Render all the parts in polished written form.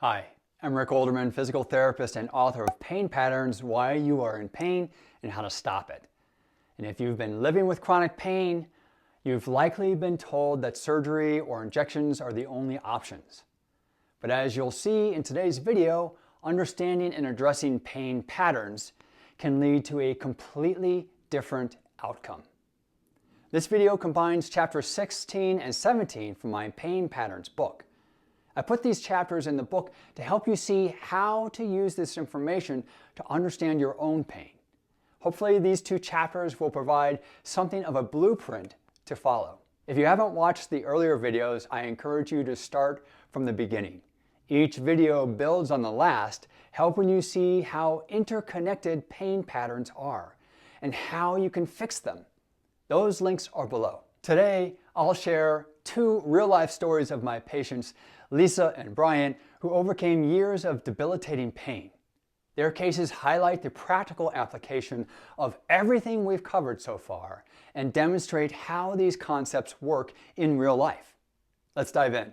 Hi, I'm Rick Olderman, physical therapist and author of Pain Patterns, Why You Are in Pain and How to Stop It. And if you've been living with chronic pain, you've likely been told that surgery or injections are the only options. But as you'll see in today's video, understanding and addressing pain patterns can lead to a completely different outcome. This video combines chapters 16 and 17 from my Pain Patterns book. I put these chapters in the book to help you see how to use this information to understand your own pain. Hopefully these two chapters will provide something of a blueprint to follow. If you haven't watched the earlier videos, I encourage you to start from the beginning. Each video builds on the last, helping you see how interconnected pain patterns are and how you can fix them. Those links are below. Today, I'll share two real-life stories of my patients, Lisa and Brian, who overcame years of debilitating pain. Their cases highlight the practical application of everything we've covered so far and demonstrate how these concepts work in real life. Let's dive in.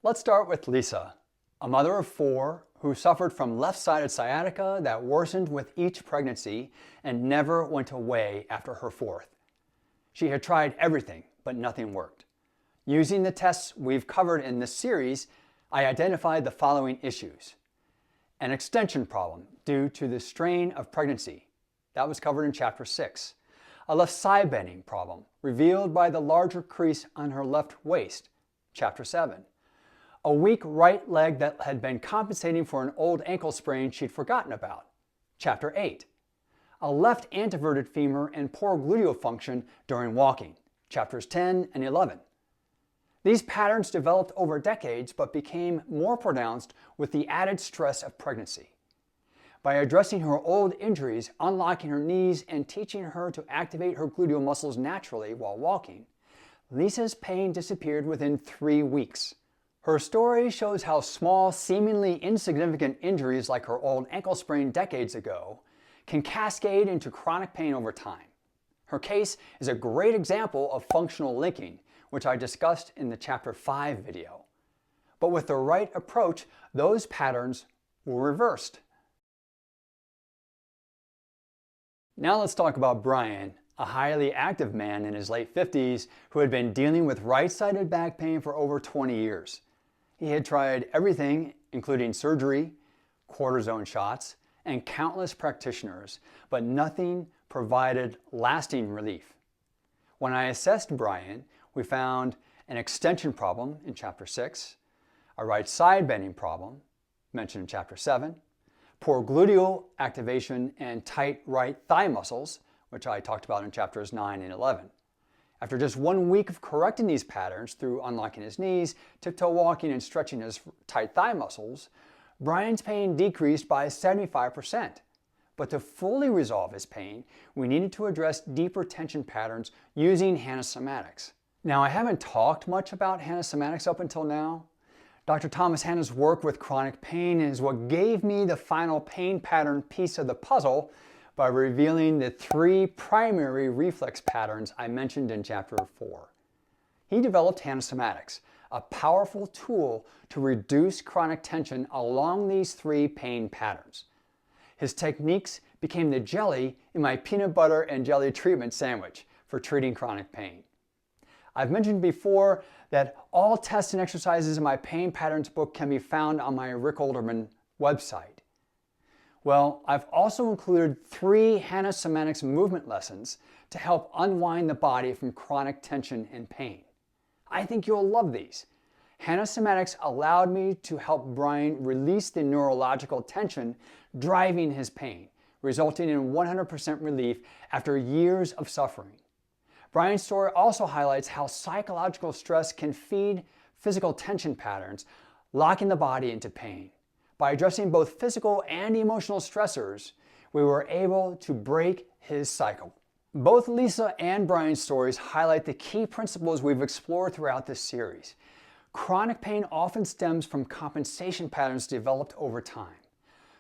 Let's start with Lisa, a mother of four who suffered from left-sided sciatica that worsened with each pregnancy and never went away after her fourth. She had tried everything, but nothing worked. Using the tests we've covered in this series, I identified the following issues. An extension problem due to the strain of pregnancy. That was covered in chapter 6. A left side bending problem revealed by the larger crease on her left waist. Chapter 7. A weak right leg that had been compensating for an old ankle sprain she'd forgotten about. Chapter 8. A left anteverted femur and poor gluteal function during walking. Chapters 10 and 11. These patterns developed over decades but became more pronounced with the added stress of pregnancy. By addressing her old injuries, unlocking her knees, and teaching her to activate her gluteal muscles naturally while walking, Lisa's pain disappeared within 3 weeks. Her story shows how small, seemingly insignificant injuries like her old ankle sprain decades ago can cascade into chronic pain over time. Her case is a great example of functional linking, which I discussed in the chapter 5 video. But with the right approach, those patterns were reversed. Now let's talk about Brian, a highly active man in his late 50s who had been dealing with right-sided back pain for over 20 years. He had tried everything, including surgery, cortisone shots, and countless practitioners, but nothing provided lasting relief. When I assessed Brian, we found an extension problem in chapter 6, a right side bending problem, mentioned in chapter 7, poor gluteal activation and tight right thigh muscles, which I talked about in chapters 9 and 11. After just 1 week of correcting these patterns through unlocking his knees, tiptoe walking, and stretching his tight thigh muscles, Brian's pain decreased by 75%. But to fully resolve his pain, we needed to address deeper tension patterns using hanna-somatics. Now, I haven't talked much about hanna-somatics up until now. Dr. Thomas Hanna's work with chronic pain is what gave me the final pain pattern piece of the puzzle by revealing the 3 primary reflex patterns I mentioned in chapter 4. He developed hanna-somatics, a powerful tool to reduce chronic tension along these 3 pain patterns. His techniques became the jelly in my peanut butter and jelly treatment sandwich for treating chronic pain. I've mentioned before that all tests and exercises in my Pain Patterns book can be found on my Rick Olderman website. Well, I've also included 3 hanna-somatics movement lessons to help unwind the body from chronic tension and pain. I think you'll love these. Hanna-somatics allowed me to help Brian release the neurological tension driving his pain, resulting in 100% relief after years of suffering. Brian's story also highlights how psychological stress can feed physical tension patterns, locking the body into pain. By addressing both physical and emotional stressors, we were able to break his cycle. Both Lisa and Brian's stories highlight the key principles we've explored throughout this series. Chronic pain often stems from compensation patterns developed over time.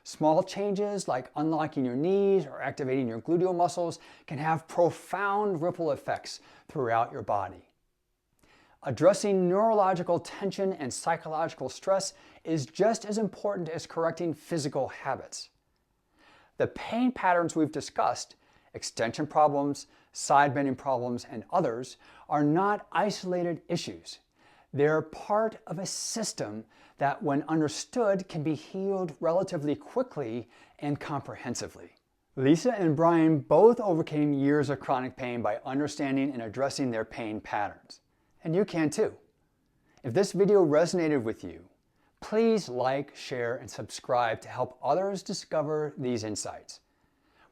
Small changes like unlocking your knees or activating your gluteal muscles can have profound ripple effects throughout your body. Addressing neurological tension and psychological stress is just as important as correcting physical habits. The pain patterns we've discussed, extension problems, side bending problems, and others, are not isolated issues. They're part of a system that, when understood, can be healed relatively quickly and comprehensively. Lisa and Brian both overcame years of chronic pain by understanding and addressing their pain patterns. And you can too. If this video resonated with you, please like, share, and subscribe to help others discover these insights.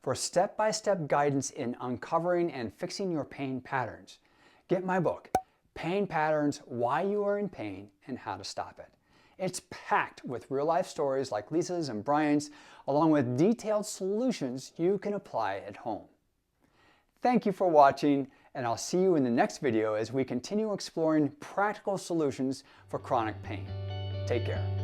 For step-by-step guidance in uncovering and fixing your pain patterns, get my book, Pain Patterns: Why You Are in Pain and How to Stop It. It's packed with real-life stories like Lisa's and Brian's, along with detailed solutions you can apply at home. Thank you for watching, and I'll see you in the next video as we continue exploring practical solutions for chronic pain. Take care.